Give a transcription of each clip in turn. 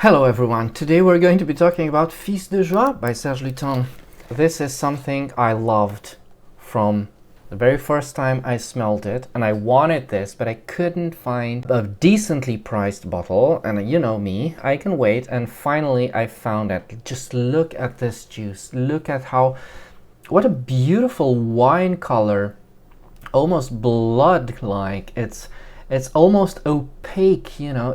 Hello everyone, today we're going to be talking about Fils de Joie by Serge Lutens. This is something I loved from the very first time I smelled it, and I wanted this, but I couldn't find a decently priced bottle, and you know me, I can wait, and finally I found it. Just look at this juice, look at what a beautiful wine color, almost blood-like. It's almost opaque, you know.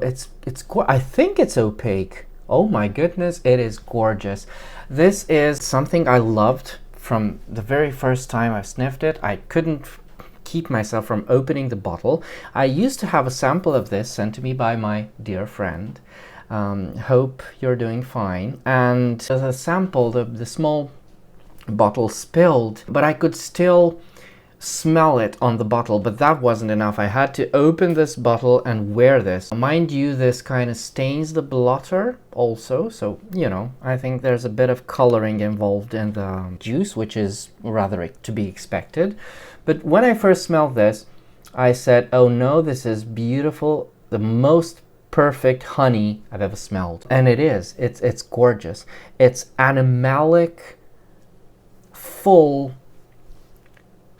I think it's opaque. Oh my goodness, it is gorgeous. This is something I loved from the very first time I sniffed it. I couldn't keep myself from opening the bottle. I used to have a sample of this sent to me by my dear friend. Hope you're doing fine. And the sample, the small bottle spilled, but I could still smell it on the bottle, but that wasn't enough. I had to open this bottle and wear this. Mind you, this kind of stains the blotter also, so you know, I think there's a bit of coloring involved in the juice, which is rather to be expected. But when I first smelled this, I said, oh no, this is beautiful, the most perfect honey I've ever smelled. And it is. It's gorgeous. It's animalic, full,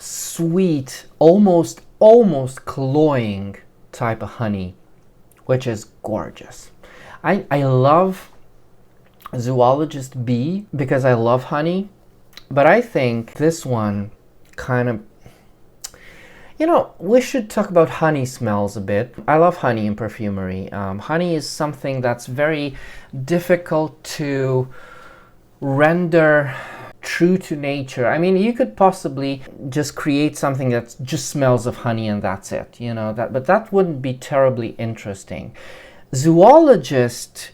sweet, almost cloying type of honey, which is gorgeous. I love Zoologist Bee because I love honey, but I think this one kind of, you know, we should talk about honey smells a bit. I love honey in perfumery. Honey is something that's very difficult to render true to nature. I mean, you could possibly just create something that just smells of honey and that's it, you know, but that wouldn't be terribly interesting. Zoologist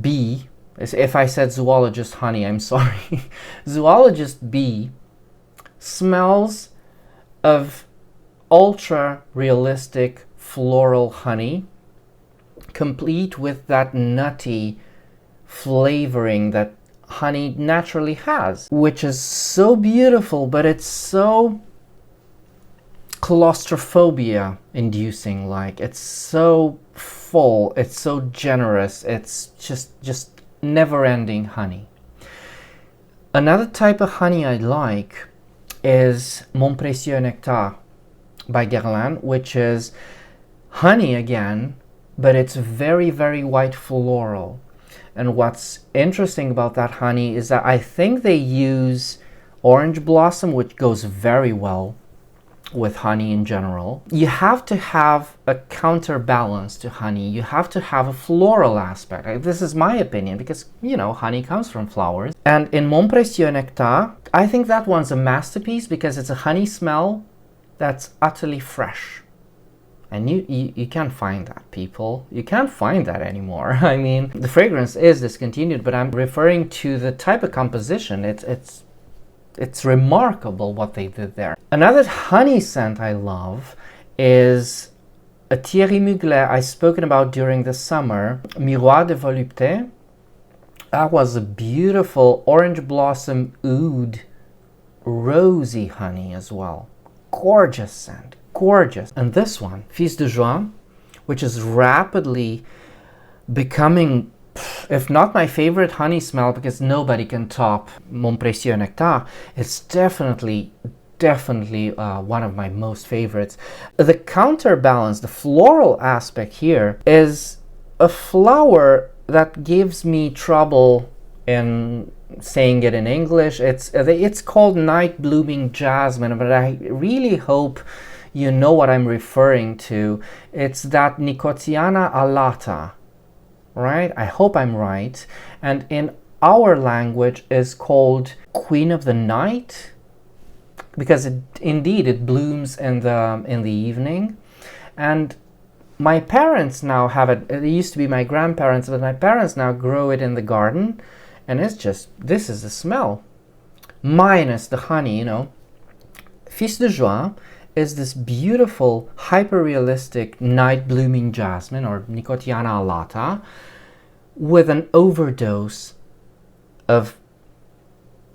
bee, if I said zoologist honey, I'm sorry. Zoologist bee smells of ultra realistic floral honey, complete with that nutty flavoring that honey naturally has, which is so beautiful, but it's so claustrophobia inducing. Like, it's so full, it's so generous, it's just never-ending honey. Another type of honey I like is Mon Précieux Nectar by Guerlain, which is honey again, but it's very, very white floral. And what's interesting about that honey is that I think they use orange blossom, which goes very well with honey in general. You have to have a counterbalance to honey. You have to have a floral aspect. This is my opinion because, you know, honey comes from flowers. And in Mon Précieux Nectar, I think that one's a masterpiece because it's a honey smell that's utterly fresh. And you can't find that, people. You can't find that anymore. I mean, the fragrance is discontinued, but I'm referring to the type of composition. It's remarkable what they did there. Another honey scent I love is a Thierry Mugler I've spoken about during the summer, Miroir de Volupté. That was a beautiful orange blossom oud, rosy honey as well. Gorgeous scent. Gorgeous. And this one, Fils de Joie, which is rapidly becoming, if not my favorite honey smell, because nobody can top Mon Précieux Nectar, it's definitely one of my most favorites. The counterbalance, the floral aspect here, is a flower that gives me trouble in saying it in English. It's called night blooming jasmine, but I really hope you know what I'm referring to. It's that Nicotiana alata, right? I hope I'm right. And in our language is called Queen of the Night, because it blooms in the evening. And my parents now have it. It used to be my grandparents, but my parents now grow it in the garden, and it's just, this is the smell, minus the honey, you know. Fils de Joie is this beautiful, hyper-realistic night blooming jasmine, or Nicotiana alata, with an overdose of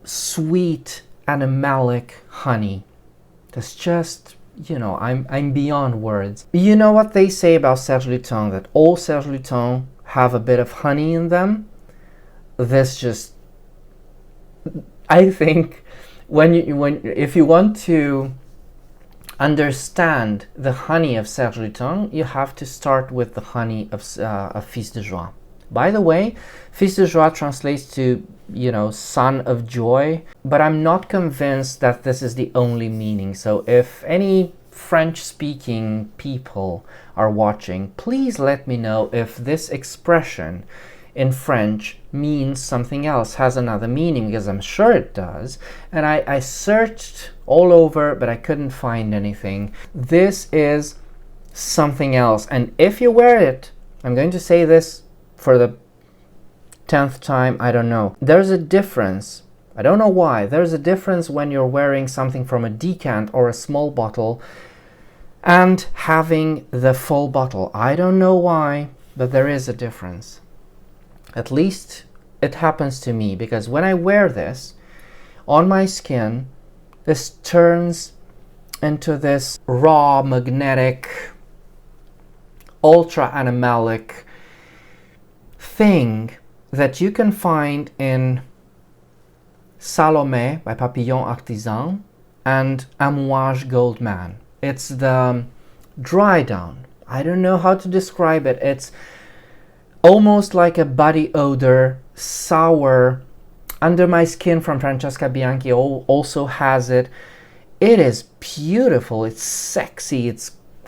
sweet animalic honey. That's just, you know, I'm beyond words. You know what they say about Serge Lutens, that all Serge Lutens have a bit of honey in them, this just, I think, if you want to understand the honey of Serge Lutens, you have to start with the honey of Fils de Joie. By the way, Fils de Joie translates to, son of joy, but I'm not convinced that this is the only meaning. So if any French-speaking people are watching, please let me know if this expression in French means something else, has another meaning, because I'm sure it does. And I searched all over, but I couldn't find anything. This is something else. And if you wear it, I'm going to say this for the 10th time, I don't know. There's a difference. I don't know why. There's a difference when you're wearing something from a decant or a small bottle and having the full bottle. I don't know why, but there is a difference. At least it happens to me, because when I wear this on my skin, this turns into this raw, magnetic, ultra animalic thing that you can find in Salomé by Papillon Artisan and Amouage Goldman. It's the dry down. I don't know how to describe it. It's almost like a body odor, sour. Under My Skin from Francesca Bianchi also has it. It is beautiful. It's sexy.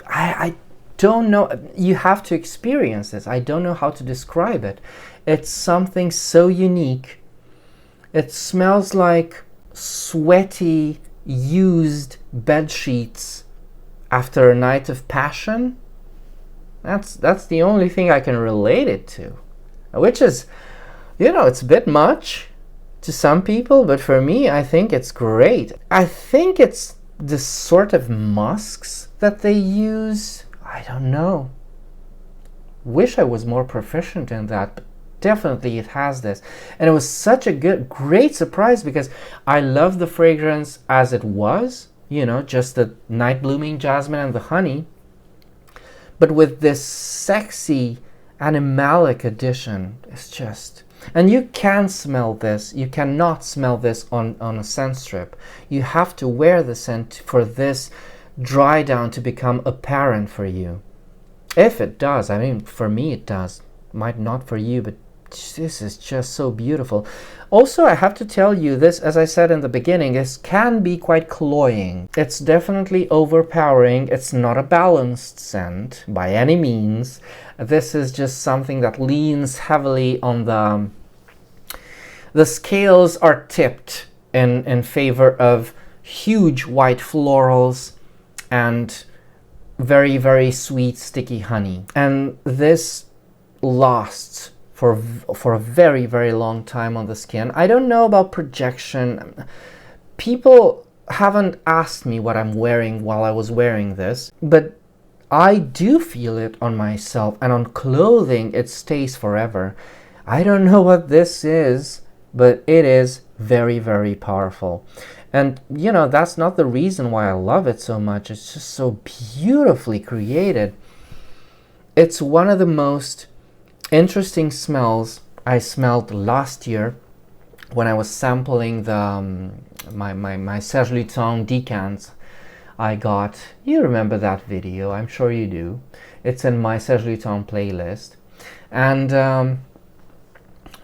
I don't know. You have to experience this. I don't know how to describe it. It's something so unique. It smells like sweaty, used bed sheets after a night of passion. That's the only thing I can relate it to, which is, it's a bit much to some people, but for me, I think it's great. I think it's the sort of musks that they use. I don't know. Wish I was more proficient in that, but definitely it has this. And it was such a great surprise, because I love the fragrance as it was, just the night blooming jasmine and the honey. But with this sexy animalic addition, it's just... And you can smell this. You cannot smell this on a scent strip. You have to wear the scent for this dry down to become apparent for you. If it does. I mean, for me it does. Might not for you, but this is just so beautiful. Also, I have to tell you this, as I said in the beginning, this can be quite cloying. It's definitely overpowering. It's not a balanced scent by any means. This is just something that leans heavily on the scales are tipped in favor of huge white florals and very, very sweet, sticky honey. And this lasts for a very, very long time on the skin. I don't know about projection. People haven't asked me what I'm wearing while I was wearing this, but I do feel it on myself, and on clothing it stays forever. I don't know what this is, but it is very, very powerful. And that's not the reason why I love it so much. It's just so beautifully created. It's one of the most interesting smells I smelled last year when I was sampling the my Serge Lutens decants I got. You remember that video, I'm sure you do. It's in my Serge Lutens playlist, and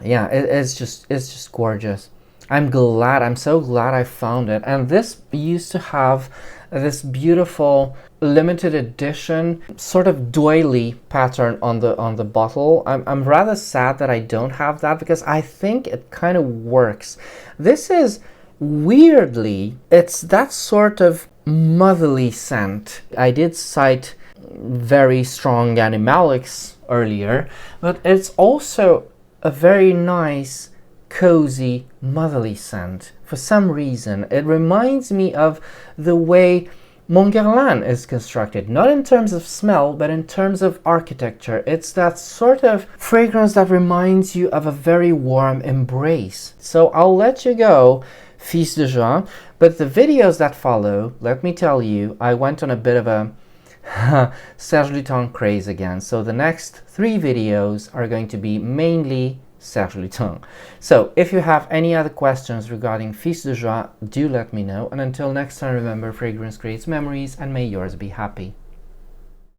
yeah, it's just gorgeous. I'm so glad I found it. And this used to have this beautiful limited edition sort of doily pattern on the bottle. I'm rather sad that I don't have that, because I think it kind of works. This is weirdly, it's that sort of motherly scent. I did cite very strong animalics earlier, but it's also a very nice, cozy, motherly scent. For some reason, it reminds me of the way Montguerlain is constructed, not in terms of smell, but in terms of architecture. It's that sort of fragrance that reminds you of a very warm embrace. So I'll let you go, Fils de Joie, but the videos that follow, let me tell you, I went on a bit of a Serge Lutens craze again. So the next 3 videos are going to be mainly Serge Lutens. So if you have any other questions regarding Fils de Joie, do let me know. And until next time, remember, fragrance creates memories, and may yours be happy.